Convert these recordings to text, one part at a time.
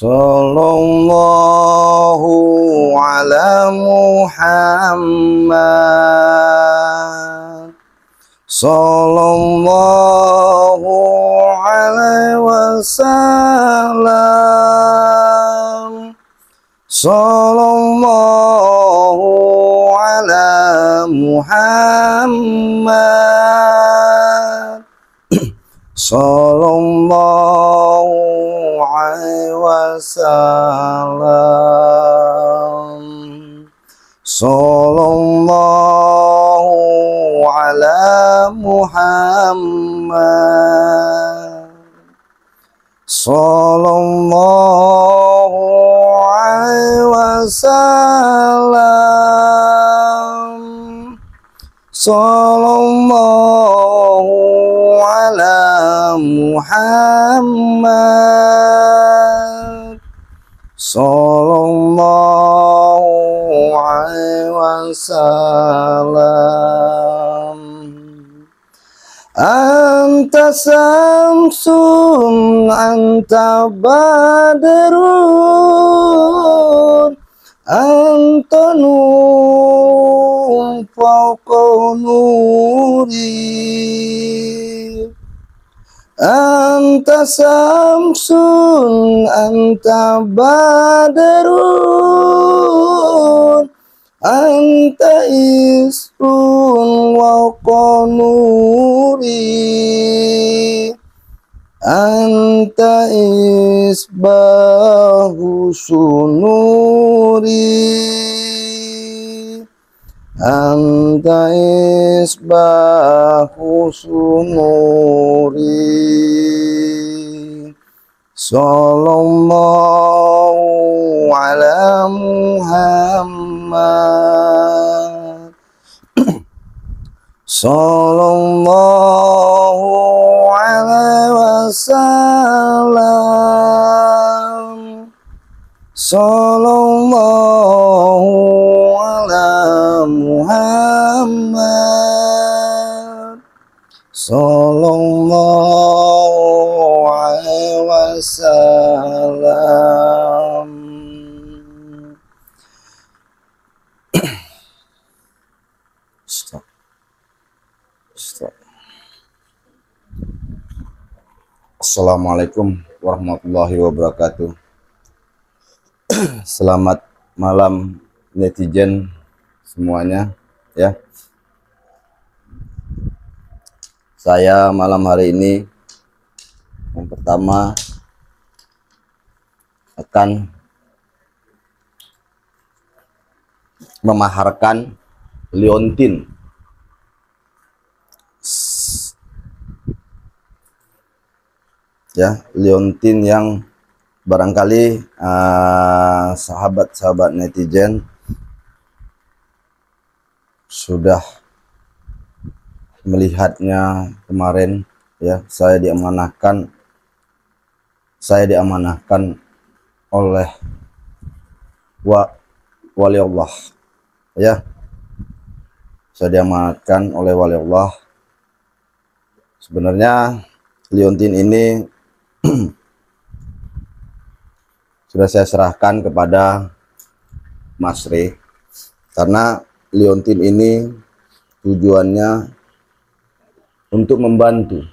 Sallallahu ala Muhammad. Sallallahu alaihi wasallam. Sallallahu ala Muhammad. Sallallahu alaihi wasallam. Sallallahu ala Muhammad. Sallallahu alaihi wasallam. Sallallahu ala Muhammad. Sallallahu alaihi wasallam. Anta samsun, anta badrun, anta nur fawqa nuri. Anta samsun, anta badrun, anta isrun wa qanuri. Anta isbahu sunuri. Anta isbahu sunuri. Sallallahu ala Muhammad. Sallallahu alaihi wasallam. Sallallahu ala Muhammad. Sallallahu alaihi wasallam. Stop. Assalamualaikum warahmatullahi wabarakatuh. Selamat malam netizen semuanya ya. Saya malam hari ini yang pertama akan memaharkan liontin. Ya, liontin yang barangkali sahabat-sahabat netizen sudah melihatnya kemarin ya. Saya diamanahkan oleh wali Allah ya. Saya diamanatkan oleh wali Allah. Sebenarnya liontin ini sudah saya serahkan kepada Mas Re, karena liontin ini tujuannya untuk membantu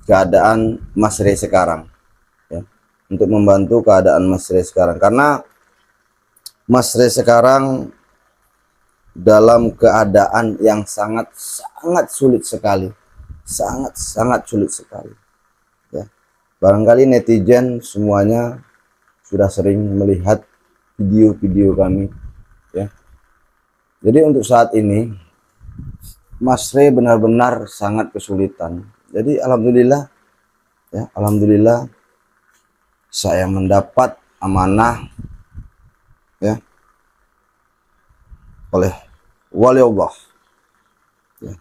keadaan Mas Re sekarang ya. Untuk membantu keadaan Mas Re sekarang, karena Mas Re sekarang dalam keadaan yang sangat sulit sekali, sangat sulit sekali ya. Barangkali netizen semuanya sudah sering melihat video-video kami ya. Jadi untuk saat ini Mas Re benar-benar sangat kesulitan. Jadi alhamdulillah ya, alhamdulillah saya mendapat amanah ya oleh wali Allah ya.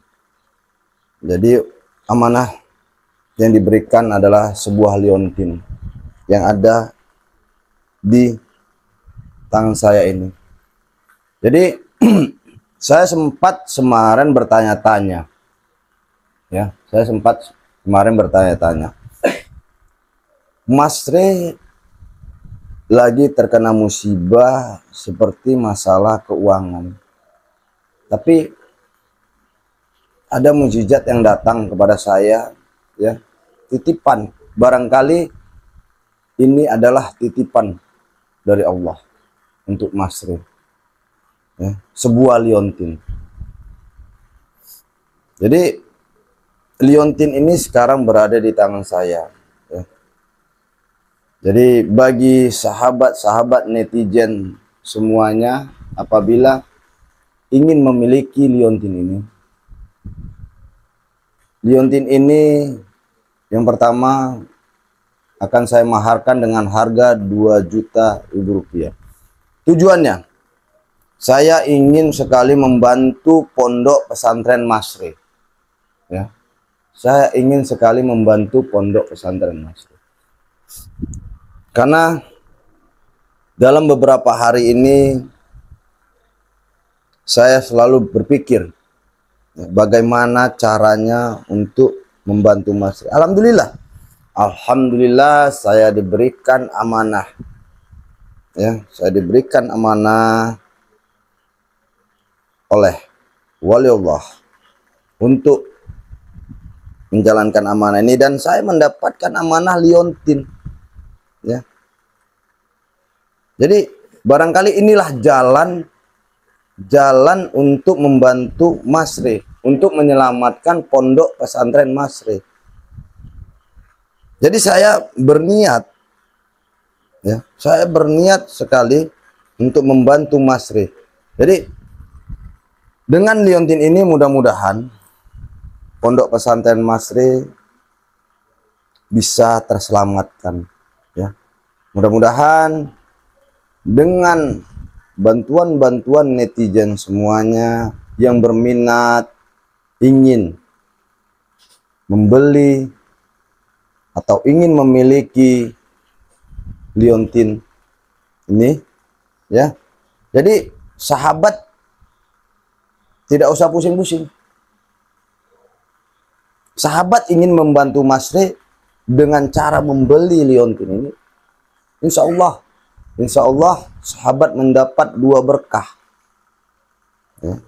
Jadi amanah yang diberikan adalah sebuah liontin yang ada di tangan saya ini. Jadi saya sempat kemarin bertanya-tanya ya, Mas Re lagi terkena musibah seperti masalah keuangan. Tapi ada mukjizat yang datang kepada saya, ya, titipan. Barangkali ini adalah titipan dari Allah untuk Mas Re, ya, sebuah liontin. Jadi liontin ini sekarang berada di tangan saya, ya. Jadi bagi sahabat-sahabat netizen semuanya, apabila ingin memiliki liontin ini yang pertama akan saya maharkan dengan harga 2 juta rupiah. Tujuannya, saya ingin sekali membantu pondok pesantren Mas Re, ya. Saya ingin sekali membantu pondok pesantren Mas Re. Karena dalam beberapa hari ini saya selalu berpikir bagaimana caranya untuk membantu Mas Re. Alhamdulillah saya diberikan amanah, ya, saya diberikan amanah oleh wali Allah untuk menjalankan amanah ini, dan saya mendapatkan amanah liontin, ya. Jadi barangkali inilah jalan untuk membantu Mas Re, untuk menyelamatkan pondok pesantren Mas Re. Jadi saya berniat, ya, saya berniat sekali untuk membantu Mas Re. Jadi dengan liontin ini mudah-mudahan pondok pesantren Mas Re bisa terselamatkan, ya. Mudah-mudahan dengan bantuan-bantuan netizen semuanya yang berminat ingin membeli atau ingin memiliki liontin ini, ya. Jadi sahabat tidak usah pusing-pusing. Sahabat ingin membantu Mas Re dengan cara membeli liontin ini, insya Allah sahabat mendapat 2 berkah, ya.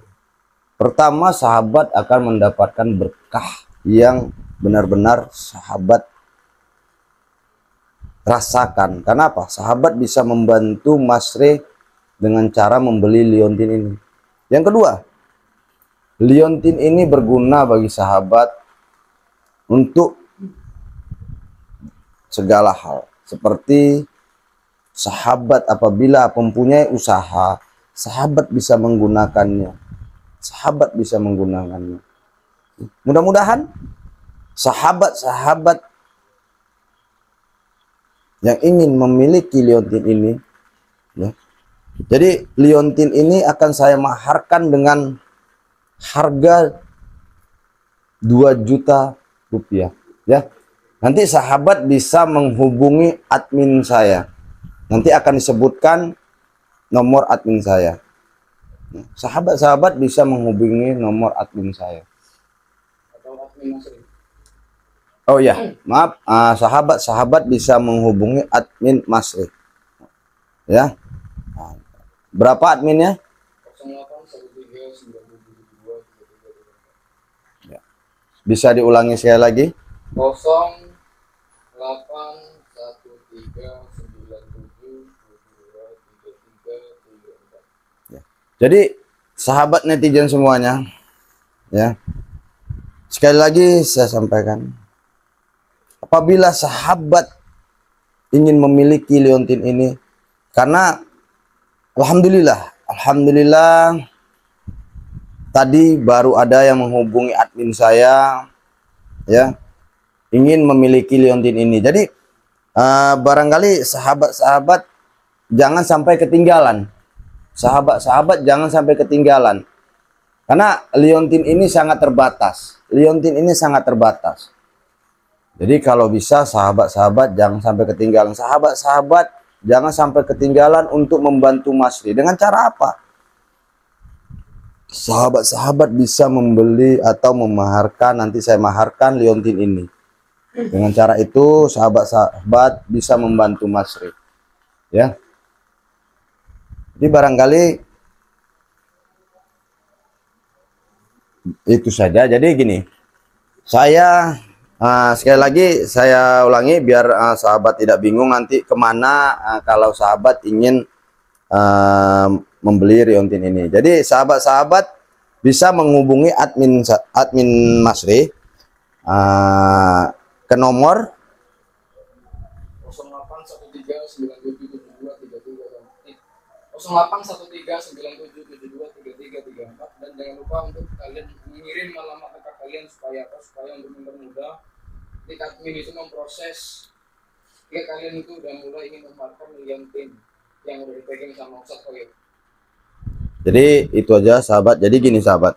Pertama, sahabat akan mendapatkan berkah yang benar-benar sahabat rasakan. Kenapa? Sahabat bisa membantu Mas Re dengan cara membeli liontin ini. Yang kedua, liontin ini berguna bagi sahabat untuk segala hal. Seperti sahabat apabila mempunyai usaha, sahabat bisa menggunakannya. Sahabat bisa menggunakannya. Mudah-mudahan sahabat-sahabat yang ingin memiliki liontin ini, ya. Jadi liontin ini akan saya maharkan dengan harga 2 juta rupiah, ya. Nanti sahabat bisa menghubungi admin saya. Nanti akan disebutkan nomor admin saya. Sahabat-sahabat bisa menghubungi nomor admin saya. Oh ya, maaf, sahabat-sahabat bisa menghubungi admin Mas Re, ya. Berapa adminnya? 08139233. Ya. Bisa diulangi sekali lagi? 081397223334. Ya. Jadi sahabat netizen semuanya, ya. Sekali lagi saya sampaikan, apabila sahabat ingin memiliki liontin ini, karena alhamdulillah tadi baru ada yang menghubungi admin saya, ya, ingin memiliki liontin ini. Jadi barangkali sahabat-sahabat jangan sampai ketinggalan. Sahabat-sahabat jangan sampai ketinggalan. Karena liontin ini sangat terbatas. Liontin ini sangat terbatas. Jadi kalau bisa sahabat-sahabat jangan sampai ketinggalan. Sahabat-sahabat jangan sampai ketinggalan untuk membantu Mas Re. Dengan cara apa? Sahabat-sahabat bisa membeli atau memaharkan, nanti saya maharkan liontin ini. Dengan cara itu sahabat-sahabat bisa membantu Masri, ya. Jadi barangkali itu saja. Jadi gini, saya sekali lagi saya ulangi biar sahabat tidak bingung nanti kemana kalau sahabat ingin membeli Riontin ini. Jadi sahabat-sahabat bisa menghubungi admin Masri ke nomor 081397723334 dan jangan lupa untuk kalian mengirim alamat kakak kalian supaya untuk mempermudah di admin itu memproses jika kalian itu udah mulai ingin memanfaatkan Riontin yang udah dipegang sama Ustadz Khoir. Jadi itu aja sahabat. Jadi gini sahabat,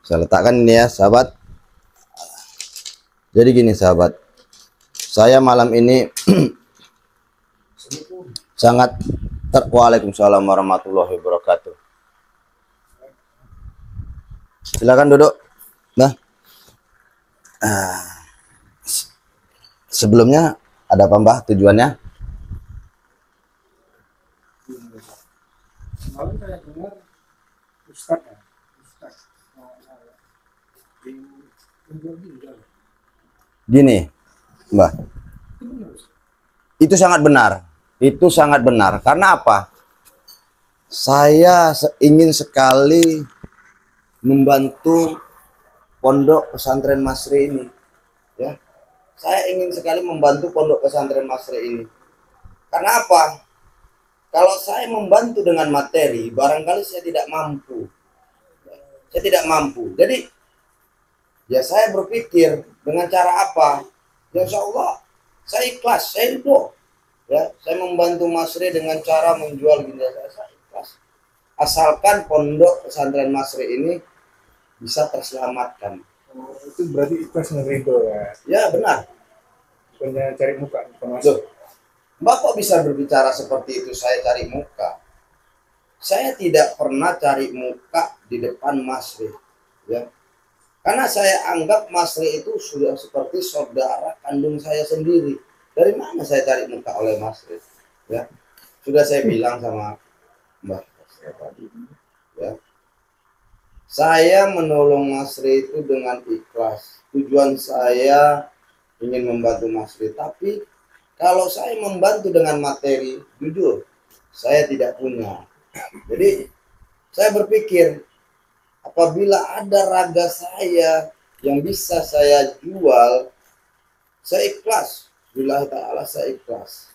saya letakkan ini ya sahabat. Jadi gini sahabat, saya malam ini sangat Waalaikumsalam warahmatullahi wabarakatuh. Silakan duduk. Nah, sebelumnya ada apa Mbah tujuannya? Malam saya dengar Ustadz Gini, Mbah, itu sangat benar. Itu sangat benar. Karena apa? Saya ingin sekali membantu pondok pesantren Masri ini. Ya, saya ingin sekali membantu pondok pesantren Masri ini. Karena apa? Kalau saya membantu dengan materi, barangkali saya tidak mampu. Saya tidak mampu. Jadi, ya saya berpikir dengan cara apa? Ya insya Allah, saya ikhlas, saya ridho. Ya, saya membantu Masri dengan cara menjual ginjal saya ikhlas. Asalkan pondok pesantren Masri ini bisa terselamatkan. Oh, itu berarti ikhlas ridho ya? Ya benar. Bukannya cari muka, Mbak kok bisa berbicara seperti itu? Saya cari muka. Saya tidak pernah cari muka di depan Masri. Ya, karena saya anggap Masri itu sudah seperti saudara kandung saya sendiri. Dari mana saya cari muka oleh Masri? Ya, sudah saya bilang sama Mbak tadi. Ya, saya menolong Masri itu dengan ikhlas. Tujuan saya ingin membantu Masri. Tapi kalau saya membantu dengan materi, jujur, saya tidak punya. Jadi saya berpikir, apabila ada raga saya yang bisa saya jual, saya ikhlas. Billahi ta'ala saya ikhlas.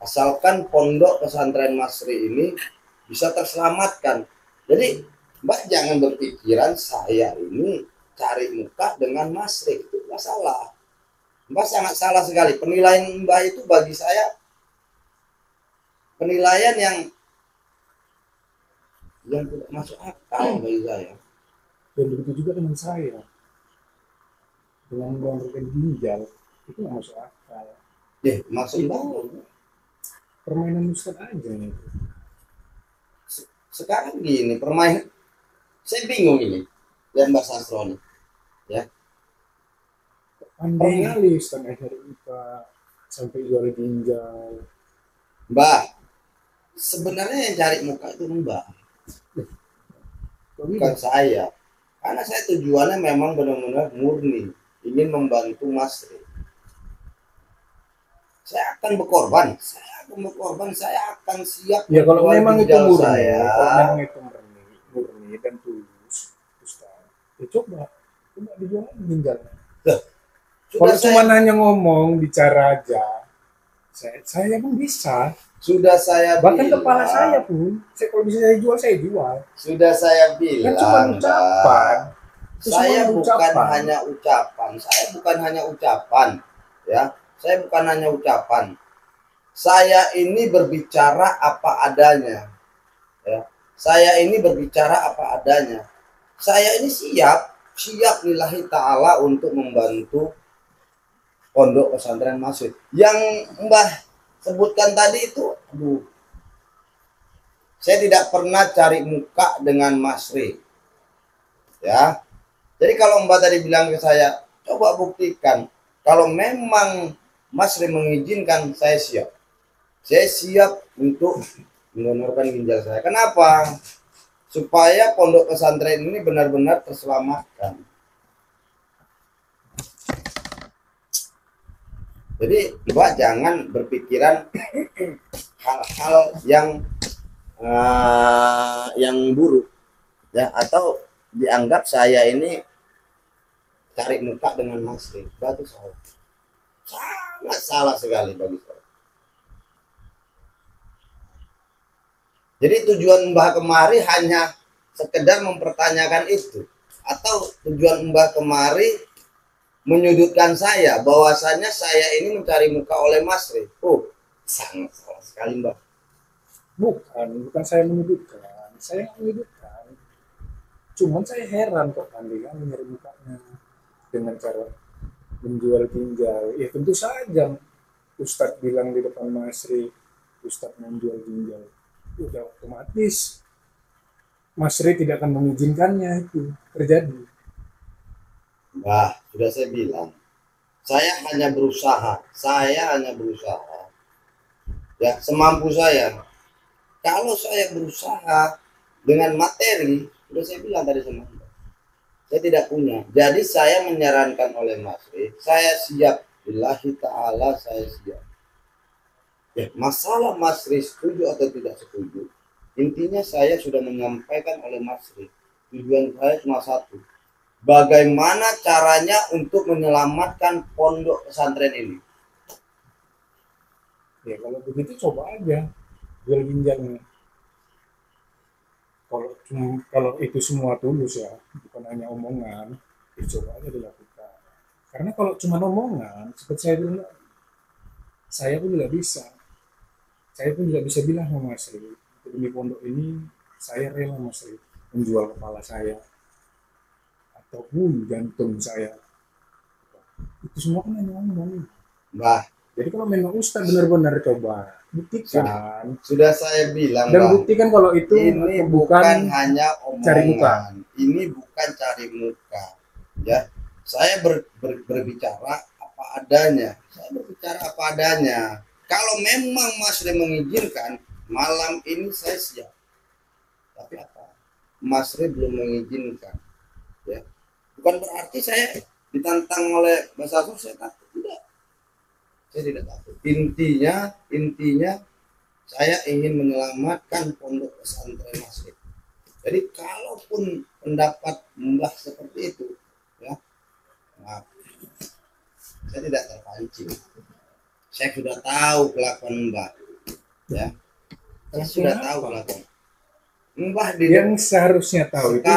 Asalkan pondok pesantren Masri ini bisa terselamatkan. Jadi Mbak jangan berpikiran saya ini cari muka dengan Masri. Itu nggak salah. Mbak sangat salah sekali. Penilaian Mbak itu bagi saya penilaian yang tidak masuk akal bagi saya. Dan begitu juga dengan saya. Dengan mendonorkan ginjal, itu nggak masuk akal. Maksudnya permainan Ustadz aja nih. Sekarang gini, permainan saya bingung ini. Dan Mbak Sastro nih. Ya. Pandai kali Ustadz ajar IPA sampai jual ginjal. Mbak, sebenarnya yang cari muka itu Mbak. Bukan saya. Karena saya tujuannya memang benar-benar murni. Ingin membantu Masri. Saya akan berkorban. Saya akan siap. Ya kalau memang itu murni, kalau memang itu murni dan tulus, Ustaz, ya coba dijual ginjalnya. Kalau cuma hanya ngomong, bicara aja, saya pun bisa. Sudah saya bahkan bilang, kepala saya pun, kalau bisa saya jual. Sudah saya bilang, kan cuma ucapan. Saya bukan hanya ucapan. Saya bukan hanya ucapan, ya. Saya bukan hanya ucapan. Saya ini berbicara apa adanya. Ya. Saya ini berbicara apa adanya. Saya ini siap lillahi ta'ala untuk membantu pondok pesantren Masri. Yang Mbah sebutkan tadi itu, saya tidak pernah cari muka dengan Masri. Ya. Jadi kalau Mbak tadi bilang ke saya, coba buktikan. Kalau memang Masri mengizinkan, saya siap. Saya siap untuk mendonorkan ginjal saya. Kenapa? Supaya pondok pesantren ini benar-benar terselamatkan. Jadi Mbak jangan berpikiran hal-hal yang buruk ya, atau dianggap saya ini cari muka dengan Masri. Itu salah, sangat salah sekali bagi saya. Jadi tujuan Mbah kemari hanya sekedar mempertanyakan itu, atau tujuan Mbah kemari menyudutkan saya bahwasanya saya ini mencari muka oleh Masri. Sangat salah sekali, Mbak. Bukan saya menyudutkan, saya menyudutkan. Cuman saya heran kok Andi kan mencari mukanya dengan cara menjual ginjal. Ya tentu saja Ustadz bilang di depan Masri, Ustadz menjual ginjal. Udah otomatis Masri tidak akan mengizinkannya itu terjadi. Mbah, sudah saya bilang, saya hanya berusaha ya semampu saya. Kalau saya berusaha dengan materi, sudah saya bilang tadi sama Mbak, saya tidak punya. Jadi saya menyarankan oleh Masri, saya siap, billahi ta'ala saya siap. Ya, masalah Masri setuju atau tidak setuju, intinya saya sudah menyampaikan oleh Masri, tujuan saya cuma satu, bagaimana caranya untuk menyelamatkan pondok pesantren ini. Ya kalau begitu coba aja jual ginjalnya. Kalau itu semua tulus ya, bukan hanya omongan, ya coba aja dilakukan. Karena kalau cuma omongan, seperti saya bilang, saya pun tidak bisa. Saya pun tidak bisa bilang sama Masri, demi pondok ini saya rela Masri menjual kepala saya ataupun jantung saya. Itu semua kan hanya omong. Mbah, jadi kalau memang Ustaz benar-benar coba buktikan, sudah saya bilang, dan buktikan kalau itu ini bukan hanya omongan, cari muka. Ini bukan cari muka, ya. Saya berbicara apa adanya. Saya berbicara apa adanya. Kalau memang Masri mengizinkan, malam ini saya siap. Tapi apa? Masri belum mengizinkan, ya. Bukan berarti saya ditantang oleh Mas Asur, saya takut. Tidak. Saya tidak takut. Intinya saya ingin menyelamatkan pondok pesantren Masri. Jadi kalaupun pendapat Mbah seperti itu, ya, maaf, saya tidak terpancing. Saya sudah tahu kelakuan Mbah, ya. Saya sudah tahu kelakuan Mbah. Yang seharusnya tahu itu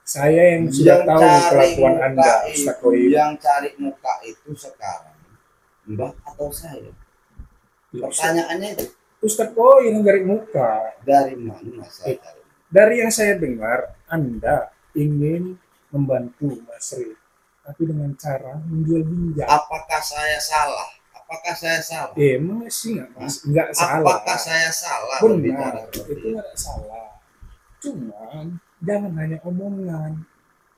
saya yang sudah tahu kelakuan Anda, Ustaz Koyib. Yang cari muka itu sekarang Mbah atau saya? Pertanyaannya itu. Ustaz Koyib yang cari muka. Dari mana saya cari? Dari yang saya dengar, Anda ingin membantu Masri, tapi dengan cara menjual ginjal. Apakah saya salah? Emang sih nggak salah. Apakah saya salah? Benar, itu nggak salah. Cuman jangan hanya omongan,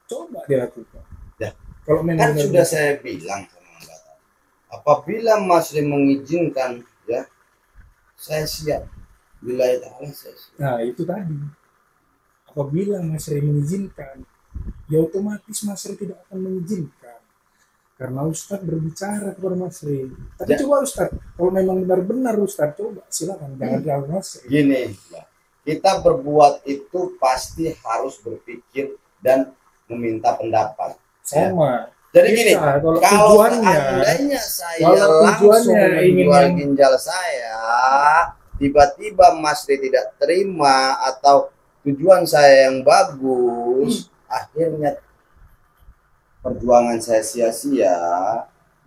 coba dilakukan. Ya. Kalau memang kan sudah saya bilang sama Mbak, apabila Masri mengizinkan, ya, saya siap. Bila itu saya siap. Nah itu tadi, apabila Masri mengizinkan, ya otomatis Masri tidak akan mengizinkan. Karena Ustadz berbicara kepada Masri. Tapi ya, coba Ustadz, kalau memang benar-benar Ustadz, coba silakan, jangan jauh Masri. Gini, kita berbuat itu pasti harus berpikir dan meminta pendapat. Sama. Ya. Jadi gini, kalau seandainya saya langsung menjual ginjal saya, tiba-tiba Masri tidak terima atau tujuan saya yang bagus, akhirnya perjuangan saya sia-sia,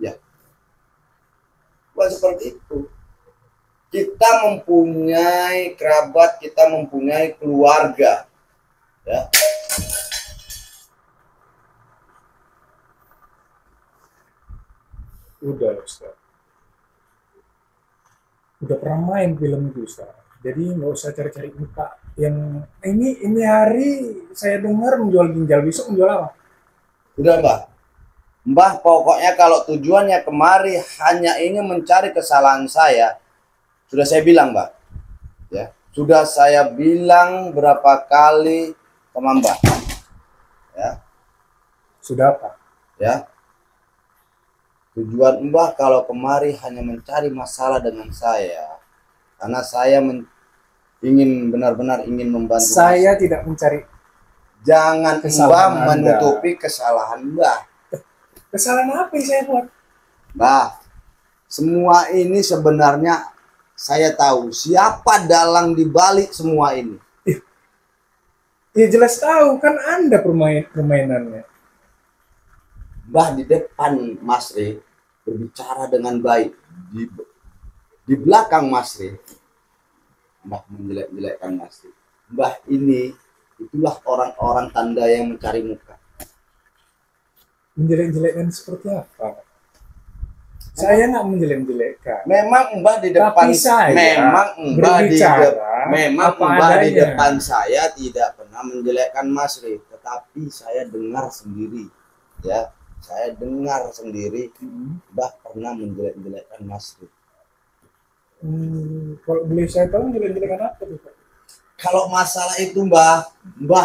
ya. Bukan seperti itu. Kita mempunyai kerabat, kita mempunyai keluarga, ya. Udah Ustaz, udah pernah main film itu Ustaz, jadi nggak usah cari-cari muka. Yang ini hari saya dengar menjual ginjal, besok menjual apa? Udah Mbak, Mbah pokoknya kalau tujuannya kemari hanya ingin mencari kesalahan saya, sudah saya bilang Mbah, ya sudah saya bilang berapa kali sama Mbah, ya Sudah apa? ya tujuan Mbah kalau kemari hanya mencari masalah dengan saya, karena saya ingin benar-benar ingin membantu. Saya tidak mencari Jangan Mbah kesalahan Anda. menutupi kesalahan Mbah. Kesalahan apa yang saya buat? Mbah, semua ini sebenarnya saya tahu siapa dalang di balik semua ini. Ya jelas tahu kan Anda permainannya. Mbah di depan Mas Re berbicara dengan baik, di belakang Mas Re Mbah menjelek-jelekkan Mas Re. Mbah ini itulah orang-orang tanda yang mencari muka. Menjelek-jelekkan seperti apa? Saya nggak menjelek-jelekkan. Memang Mbah di depan Tapi saya memang berbicara Mbah di adanya. depan saya tidak pernah menjelekkan Mas Re, tetapi saya dengar sendiri, ya. Saya dengar sendiri Mbah pernah menjelek-jelekkan Mas Re. Kalau boleh saya tahu menjelek-jelekkan apa tuh, Pak? Kalau masalah itu Mbah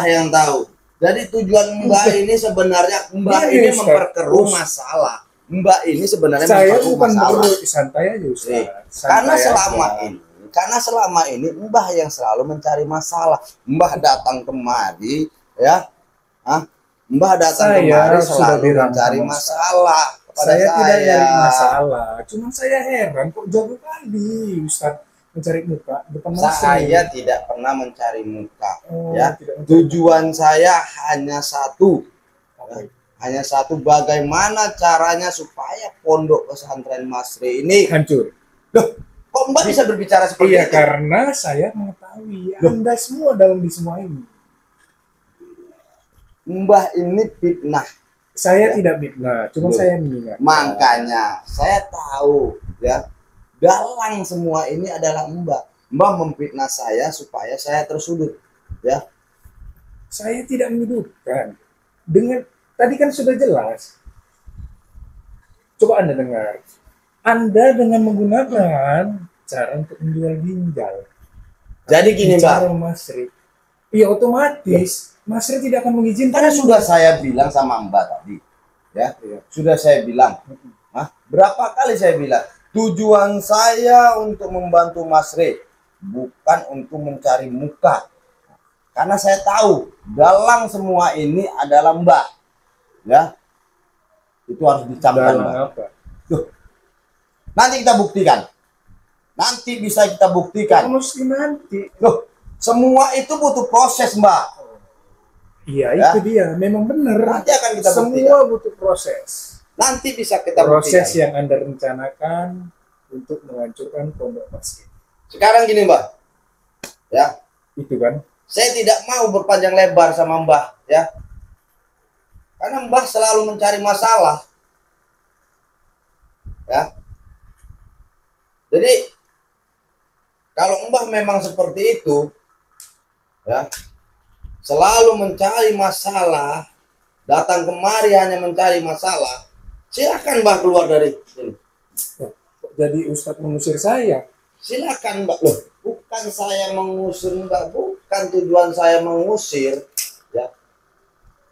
yang tahu. Jadi tujuan Mbah ini sebenarnya Mbah ini Ustaz. memperkeruh masalah. Mbah ini sebenarnya Saya memperkeruh bukan masalah. santai aja Ustaz. Karena Santai selama ini Mbah yang selalu mencari masalah. Mbah datang kemari, ya, Mbah datang kemari selalu mencari masalah kepada saya tidak saya. nyari masalah. Cuman saya heran kok jago kali Ustaz mencari muka depan Saya tidak pernah mencari muka, ya. tidak mencari Tujuan saya hanya satu. apa itu? Hanya satu, bagaimana caranya supaya pondok pesantren Mas Re ini Hancur. Loh, kok Mbak bisa berbicara seperti Iya, itu? karena saya mengetahui Anda semua dalam di semua ini. Mbah ini fitnah. Saya Ya. tidak fitnah, cuma Loh. saya mengingat. Makanya saya tahu, ya, dalang semua ini adalah Mbah. Mbah memfitnah saya supaya saya tersudut, ya. Saya tidak menyudutkan. Dengan tadi kan sudah jelas. Coba Anda dengar. Anda dengan menggunakan cara untuk menjual ginjal. Jadi gini, Bicara Mbak. Mas Ri. Iya, otomatis Mas Ri tidak akan mengizinkan. Karena sudah saya bilang sama Mbak tadi, ya. Iya. Sudah saya bilang. Berapa kali saya bilang? Tujuan saya untuk membantu Mas Re, bukan untuk mencari muka. Karena saya tahu dalang semua ini adalah Mbak, ya. Itu harus dicamkan, Mbak. Apa? Nanti kita buktikan. Nanti bisa kita buktikan. Mesti nanti. Loh, semua itu butuh proses, Mbak. Iya, Ya. itu dia. Memang benar. Nanti akan kita Semua buktikan. butuh proses. Nanti bisa kita Proses buktikan. yang Anda rencanakan untuk menghancurkan pondok masjid. Sekarang gini, Mbak. Ya, Itu kan? saya tidak mau berpanjang lebar sama Mbah, ya. Karena Mbah selalu mencari masalah. Ya. Jadi kalau Mbah memang seperti itu, ya, selalu mencari masalah, datang kemari hanya mencari masalah, silakan Mbah keluar dari sini. Kok jadi Ustadz mengusir saya? Silakan Mbak. Loh, bukan saya mengusir Mbak, bukan tujuan saya mengusir, ya.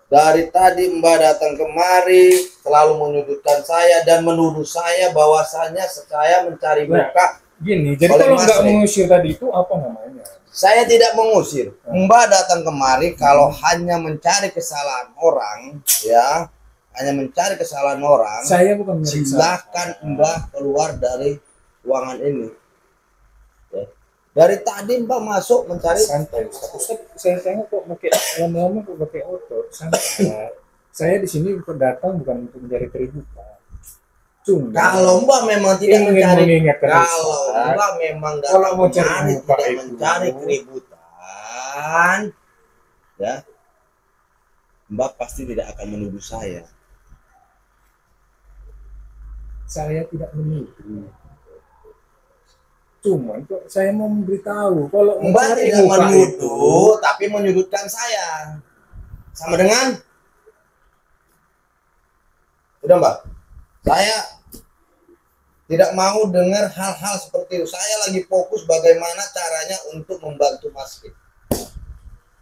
Dari tadi Mbak datang kemari selalu menyudutkan saya dan menuduh saya bahwasanya saya mencari muka. Gini, jadi Oleh kalau Mas nggak Ri. mengusir tadi itu apa namanya? Saya tidak mengusir. Mbak datang kemari kalau hanya mencari kesalahan orang, ya, hanya mencari kesalahan orang. Saya bukan meriksa. Silakan Mbak keluar dari ruangan ini. Ya. Dari tadi Mbak masuk mencari. Santai, Ustadz, saya tengok kok pakai lama-lama kok pakai otot. Santai. Saya di sini datang bukan untuk mencari keributan. Cuma Kalau Mbak memang tidak ingin mencari, mengingatkan kalau Ustadz, Mbak memang kalau datang mau cari kemari muka tidak itu, mencari keributan, ya, Mbak pasti tidak akan menuduh saya. saya tidak menuduh. Cuman kok saya mau memberitahu kalau Mbak mencari tidak muka menuduh, tapi menyudutkan saya. Sama dengan Udah Mbak, saya tidak mau dengar hal-hal seperti itu. Saya lagi fokus bagaimana caranya untuk membantu Mas Kip.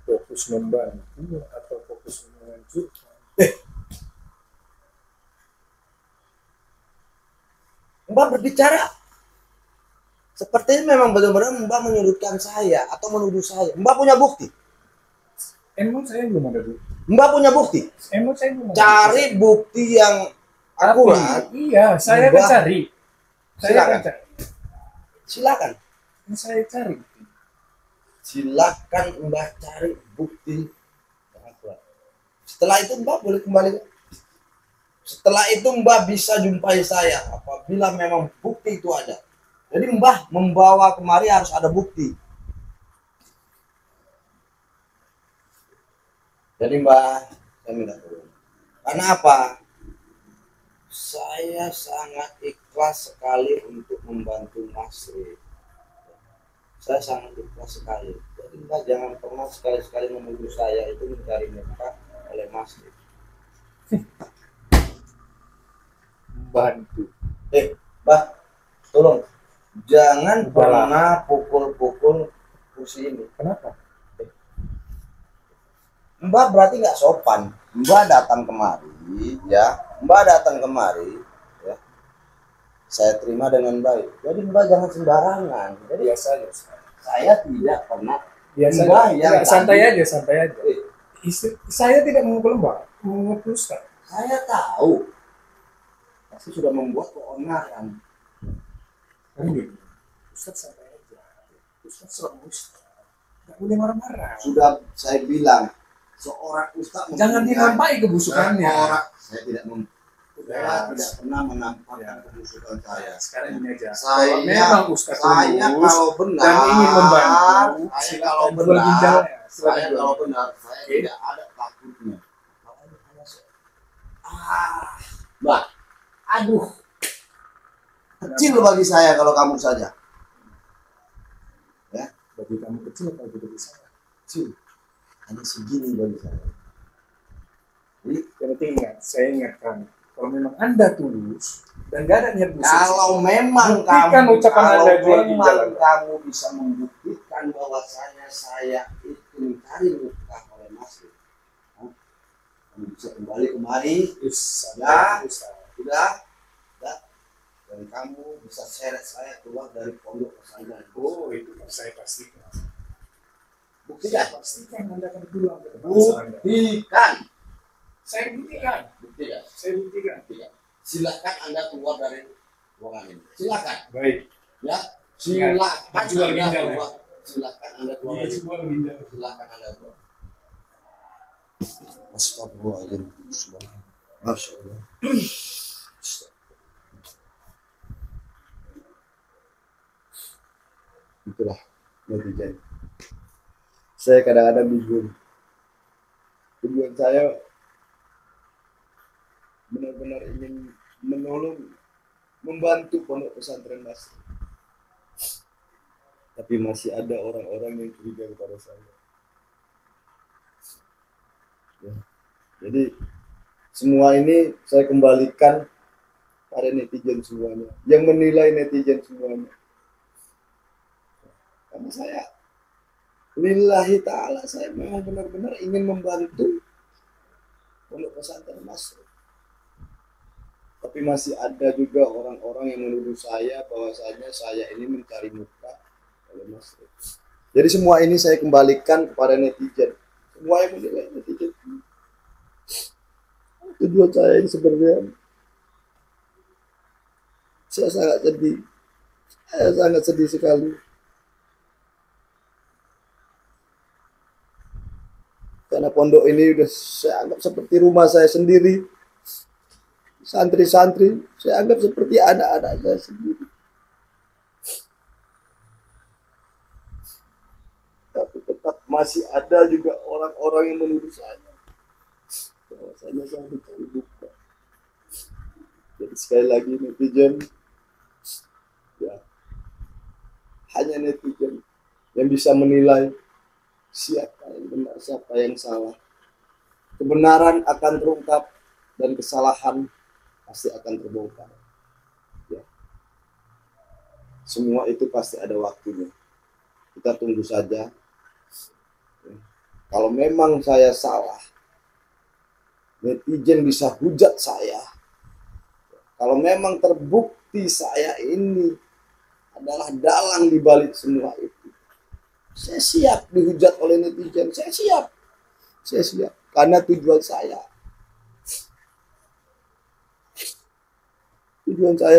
Fokus membantu atau fokus menghancurkan? Mbak berbicara sepertinya memang benar-benar Mbak menyudutkan saya atau menuduh saya. Mbak punya bukti? Emang saya belum ada bukti. Mbak punya bukti? Emang saya belum ada Cari bukti yang akurat. Iya, saya akan cari. Saya akan cari. Silakan. Saya cari. Silakan Mbak cari bukti yang akurat. Setelah itu Mbak boleh kembali. Setelah itu Mbak bisa jumpai saya apabila memang bukti itu ada. Jadi Mbak membawa kemari harus ada bukti. Jadi Mbak, saya minta tolong. Karena apa? Saya sangat ikhlas sekali untuk membantu Mas Ri. Saya sangat ikhlas sekali. Jadi Mbak jangan pernah sekali-sekali menuduh saya itu mencari muka oleh Mas Ri. Bantu. Mbak, tolong jangan pernah pukul-pukul kursi ini. Kenapa? Mbak berarti nggak sopan. Mbak datang kemari, ya. Mbak datang kemari, ya. Saya terima dengan baik. Jadi Mbak jangan sembarangan. Jadi Biasa aja. saya tidak pernah. Biasa Mbak aja. yang Santai tadi- aja, santai aja. Saya tidak memukul Mbak, memukul Ustaz. Saya tahu. Saya sudah membuat keonaran. Kan gitu. Ustaz santai aja. Ustaz seorang Ustaz. Nggak boleh marah-marah. Sudah saya bilang seorang ustaz Jangan dilampai kebusukannya. Saya tidak Udah. tidak pernah menampakkan kebusukan saya. Sekarang ini aja. Saya- Kalau memang Ustaz Saya tulus kalau benar dan ingin membantu, saya silakan kalau jual benar ginjalnya. saya Silakan jual. kalau benar saya Oke. tidak ada takutnya. Mbak, aduh, kecil bagi saya kalau kamu saja. Ya, Bagi kamu kecil atau bagi saya? kecil. Hanya segini bagi saya. Jadi Yang penting ingat, saya ingatkan, kalau memang Anda tulus dan gak ada niat busuk, kalau memang buktikan kamu ucapan kalau Anda jual memang ginjal. kamu bisa membuktikan bahwasanya saya itu mencari muka oleh Mas Ri, kamu bisa kembali kemari, Ya, sudah, dan kamu bisa seret saya keluar dari pondok pesantren. oh itu saya pastikan. Buktikan, Saya pastikan Anda akan pulang ke tempat Anda. buktikan, Saya buktikan. buktikan, Saya buktikan. buktikan. Silakan Anda keluar dari ruangan ini. Silakan, Baik. ya. Silakan Jual Anda ginjal, ya. keluar. Silakan Anda keluar. dari- Silakan Anda keluar. Astagfirullahaladzim. Masya Allah. Itulah netizen. Saya kadang-kadang bingung. Tujuan saya benar-benar ingin menolong, membantu pondok pesantren Mas. Tapi masih ada orang-orang yang curiga kepada saya. Ya. Jadi semua ini saya kembalikan pada netizen semuanya, yang menilai netizen semuanya. Karena saya lillahi ta'ala saya memang benar-benar ingin membantu pondok pesantren Mas. Tapi masih ada juga orang-orang yang menuduh saya bahwasanya saya ini mencari muka oleh Mas. Jadi semua ini saya kembalikan kepada netizen. Semua yang menilai netizen. Tujuan saya ini sebenarnya saya sangat sedih. Saya sangat sedih sekali. Karena pondok ini udah saya anggap seperti rumah saya sendiri. Santri-santri saya anggap seperti anak-anak saya sendiri. Tapi tetap masih ada juga orang-orang yang menuduh saya bahwasanya saya mencari muka. Jadi sekali lagi netizen, ya hanya netizen yang bisa menilai siapa yang benar, siapa yang salah. Kebenaran akan terungkap dan kesalahan pasti akan terbongkar. Ya. Semua itu pasti ada waktunya. Kita tunggu saja. Ya. Kalau memang saya salah, netizen bisa hujat saya. Kalau memang terbukti saya ini adalah dalang di balik semua itu, saya siap dihujat oleh netizen. Saya siap. Karena tujuan saya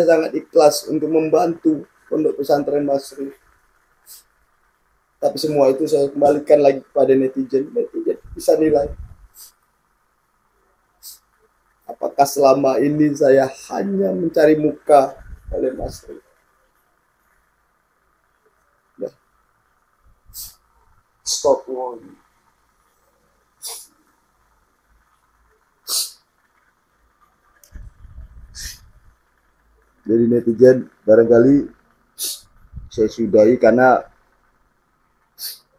sangat ikhlas untuk membantu Pondok Pesantren Masri. Tapi semua itu saya kembalikan lagi kepada netizen. Netizen bisa nilai. Apakah selama ini saya hanya mencari muka oleh Masri? Nah. Stop one. Jadi netizen, barangkali saya sudahi karena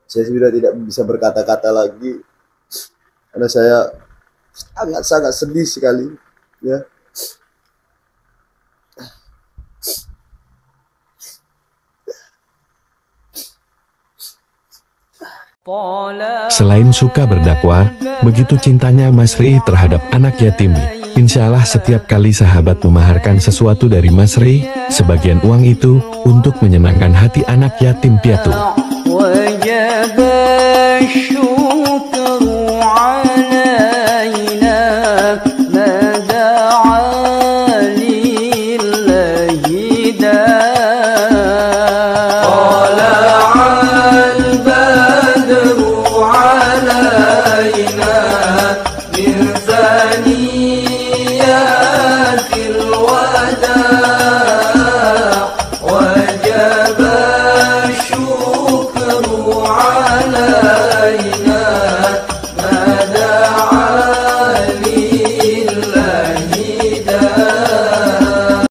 saya sudah tidak bisa berkata-kata lagi, karena saya sangat sedih sekali, ya. Selain suka berdakwah, begitu cintanya Masri terhadap anak yatim. Insya Allah setiap kali sahabat memaharkan sesuatu dari Masri, sebagian uang itu untuk menyenangkan hati anak yatim piatu.